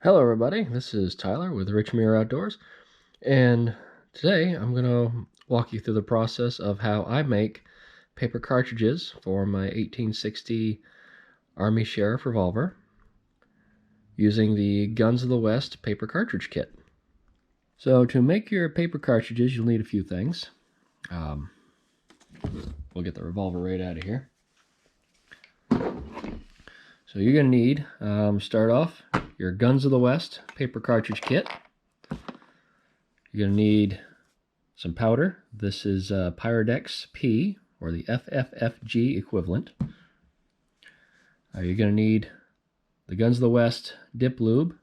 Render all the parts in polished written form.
Hello everybody, this is Tyler with Richmere Outdoors, and today I'm going to walk you through the process of how I make paper cartridges for my 1860 Army Sheriff revolver using the Guns of the West paper cartridge kit. So to make your paper cartridges, you'll need a few things. We'll get the revolver right out of here. So you're going to need, start off, your Guns of the West paper cartridge kit. You're going to need some powder. This is Pyrodex P, or the FFFG equivalent. You're going to need the Guns of the West dip lube,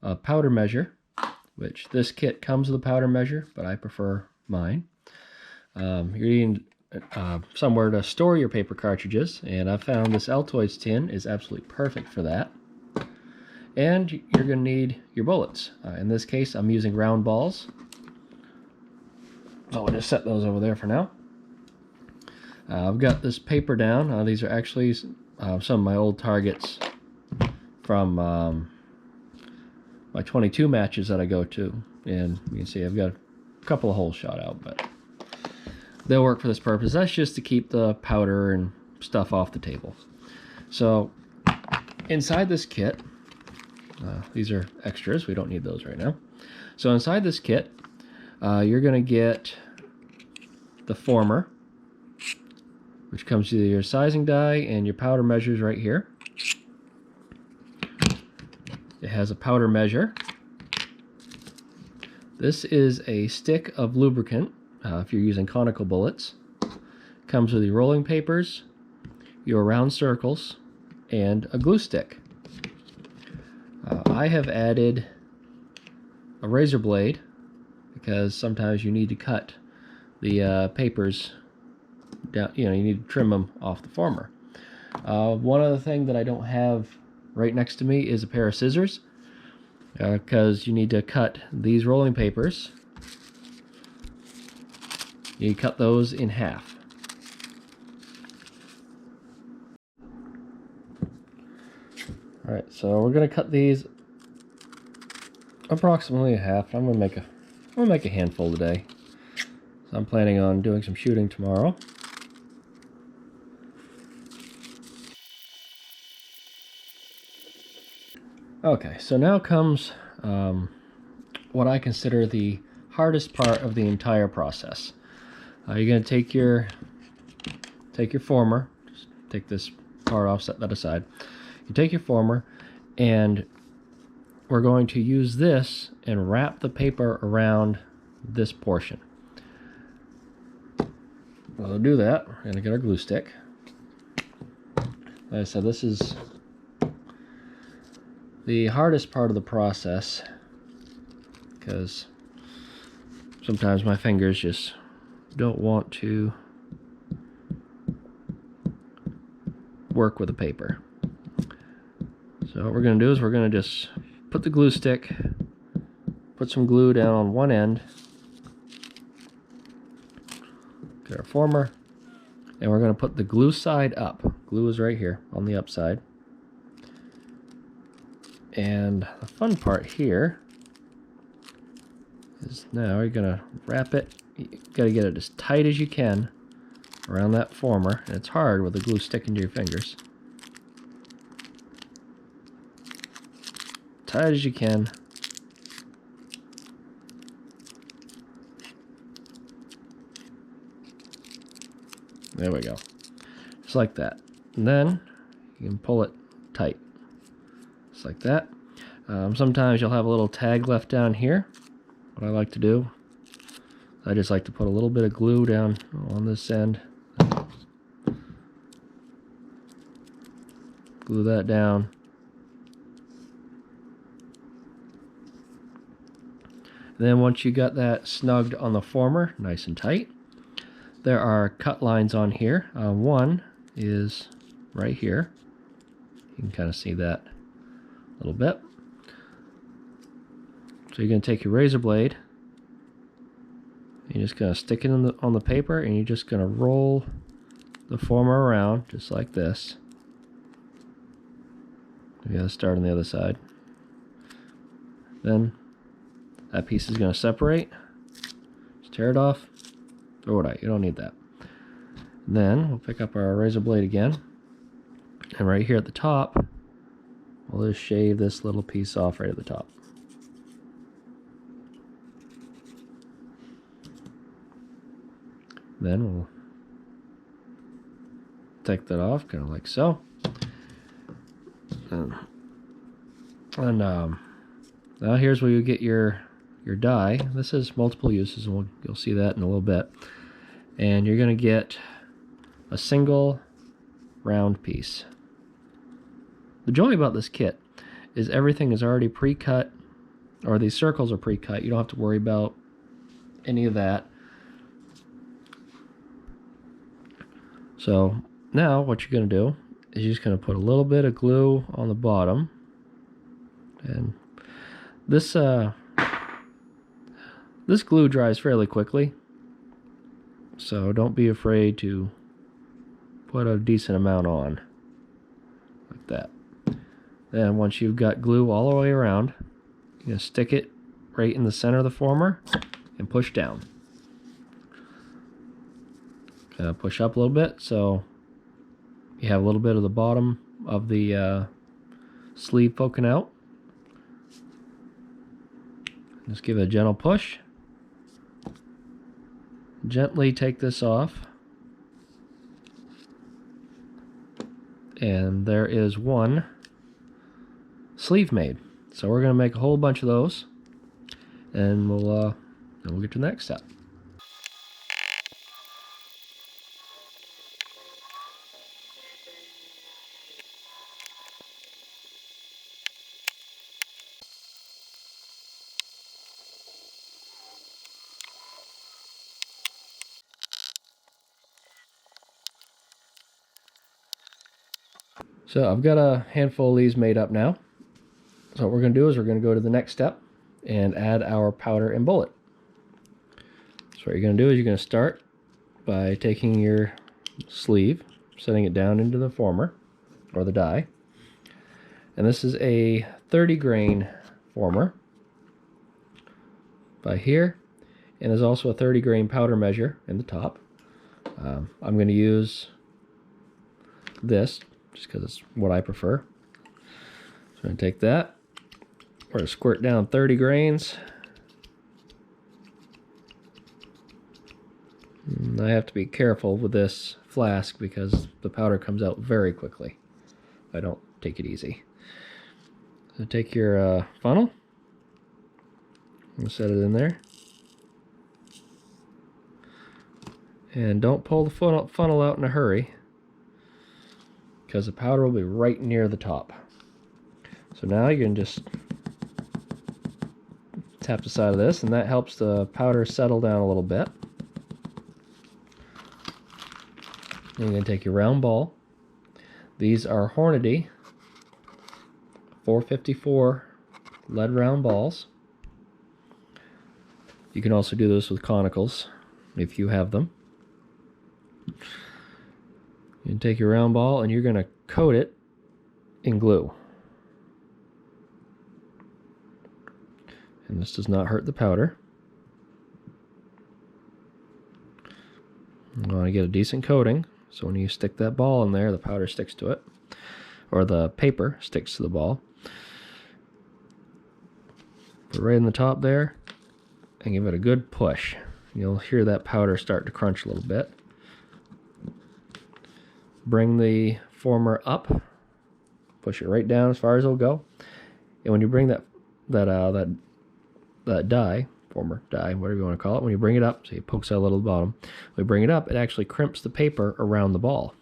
a powder measure, which this kit comes with a powder measure, but I prefer mine. You're needing somewhere to store your paper cartridges, and I found this Altoids tin is absolutely perfect for that. And you're going to need your bullets. In this case, I'm using round balls, so I'll just set those over there for now. I've got this paper down. These are actually some of my old targets from my 22 matches that I go to, and you can see I've got a couple of holes shot out, but they'll work for this purpose. That's just to keep the powder and stuff off the table. So inside this kit, these are extras, we don't need those right now. So inside this kit, you're going to get the former, which comes with your sizing die and your powder measures right here. It has a powder measure. This is a stick of lubricant. If you're using conical bullets, comes with your rolling papers, your round circles, and a glue stick. I have added a razor blade because sometimes you need to cut the papers down. You need to trim them off the former. One other thing that I don't have right next to me is a pair of scissors, because you need to cut these rolling papers. You cut those in half. Alright, so we're going to cut these approximately a half. I'm going to make a handful today. So I'm planning on doing some shooting tomorrow. Okay, so now comes what I consider the hardest part of the entire process. You're going to take your former, just take this part off, set that aside. You take your former, and we're going to use this and wrap the paper around this portion. We'll do that. We're going to get our glue stick. Like I said, this is the hardest part of the process because sometimes my fingers just don't want to work with the paper. So what we're going to do is we're going to just put the glue stick, put some glue down on one end, get our former, and we're going to put the glue side up. Glue is right here on the upside. And the fun part here is now you're going to wrap it. You got to get it as tight as you can around that former, and it's hard with the glue sticking to your fingers. Tight as you can. There we go. Just like that. And then you can pull it tight. Just like that. Sometimes you'll have a little tag left down here. What I like to do, I just like to put a little bit of glue down on this end. Glue that down. And then once you got that snugged on the former, nice and tight, there are cut lines on here. One is right here. You can kind of see that a little bit. So you're going to take your razor blade, you're just going to stick it on the paper, and you're just going to roll the former around just like this. You gotta start on the other side. Then that piece is gonna separate. Just tear it off, throw it out. You don't need that. Then we'll pick up our razor blade again, and right here at the top, we'll just shave this little piece off right at the top. Then we'll take that off, kind of like so. And now here's where you get your die. This has multiple uses, and you'll see that in a little bit. And you're going to get a single round piece. The joy about this kit is everything is already pre-cut, or these circles are pre-cut. You don't have to worry about any of that. So now what you're going to do is you're just going to put a little bit of glue on the bottom. And this glue dries fairly quickly, so don't be afraid to put a decent amount on, like that. Then once you've got glue all the way around, you're going to stick it right in the center of the former and push down. Push up a little bit so you have a little bit of the bottom of the sleeve poking out. Just give it a gentle push. Gently take this off. And there is one sleeve made. So we're going to make a whole bunch of those, and we'll get to the next step. So I've got a handful of these made up now. So what we're going to do is we're going to go to the next step and add our powder and bullet. So what you're going to do is you're going to start by taking your sleeve, setting it down into the former, or the die. And this is a 30 grain former by here. And there's also a 30 grain powder measure in the top. I'm going to use this just because it's what I prefer. So I'm going to take that. We're going to squirt down 30 grains. And I have to be careful with this flask because the powder comes out very quickly. I don't take it easy. So take your funnel and set it in there. And don't pull the funnel out in a hurry, because the powder will be right near the top. So now you can just tap the side of this, and that helps the powder settle down a little bit. Then you're going to take your round ball. These are Hornady 454 lead round balls. You can also do this with conicals if you have them. You take your round ball and you're going to coat it in glue. And this does not hurt the powder. You want to get a decent coating, so when you stick that ball in there, the powder sticks to it, or the paper sticks to the ball. Put it right in the top there and give it a good push. You'll hear that powder start to crunch a little bit. Bring the former up, push it right down as far as it'll go, and when you bring that die, former die, whatever you want to call it, when you bring it up, so it pokes out a little at the bottom, when you bring it up, it actually crimps the paper around the ball.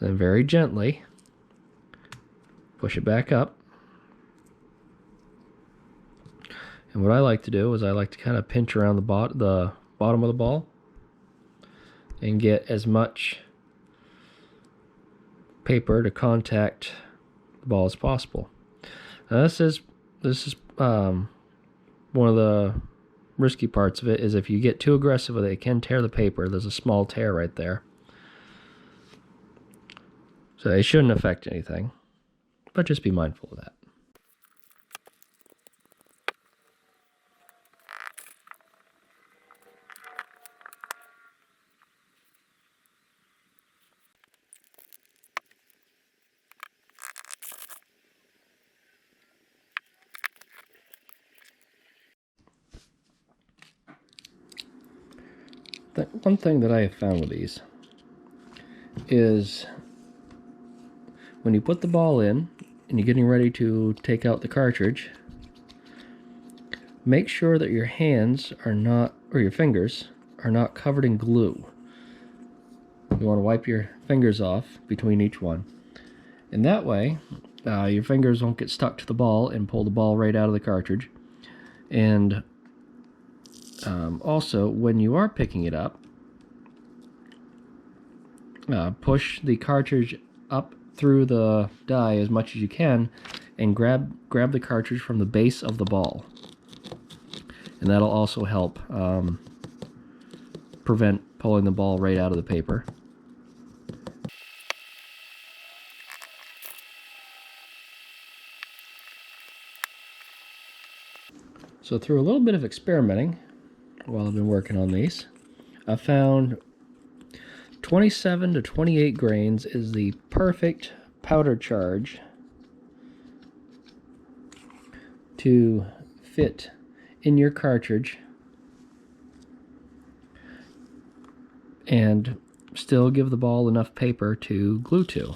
Then very gently push it back up. And what I like to do is I like to kind of pinch around the bottom of the ball and get as much paper to contact the ball as possible. Now this is one of the risky parts of it, is if you get too aggressive with it, it can tear the paper. There's a small tear right there. So it shouldn't affect anything. but just be mindful of that. One thing that I have found with these is when you put the ball in and you're getting ready to take out the cartridge, make sure that your hands are not, or your fingers are not covered in glue. You want to wipe your fingers off between each one, and that way your fingers won't get stuck to the ball and pull the ball right out of the cartridge. And also, when you are picking it up, push the cartridge up through the die as much as you can and grab the cartridge from the base of the ball. And that'll also help prevent pulling the ball right out of the paper. So through a little bit of experimenting while I've been working on these, I found 27 to 28 grains is the perfect powder charge to fit in your cartridge and still give the ball enough paper to glue to.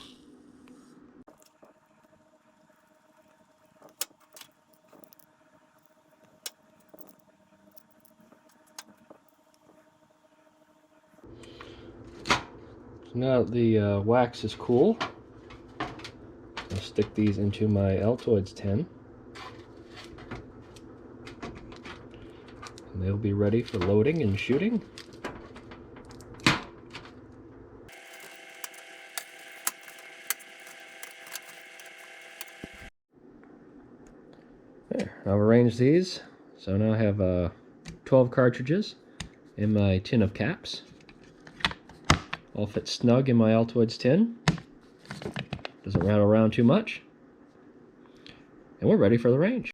Now that the wax is cool, I'll stick these into my Altoids tin. And they'll be ready for loading and shooting. There, I've arranged these. So now I have 12 cartridges in my tin of caps. All fit snug in my Altoids tin. Doesn't rattle around too much. And we're ready for the range.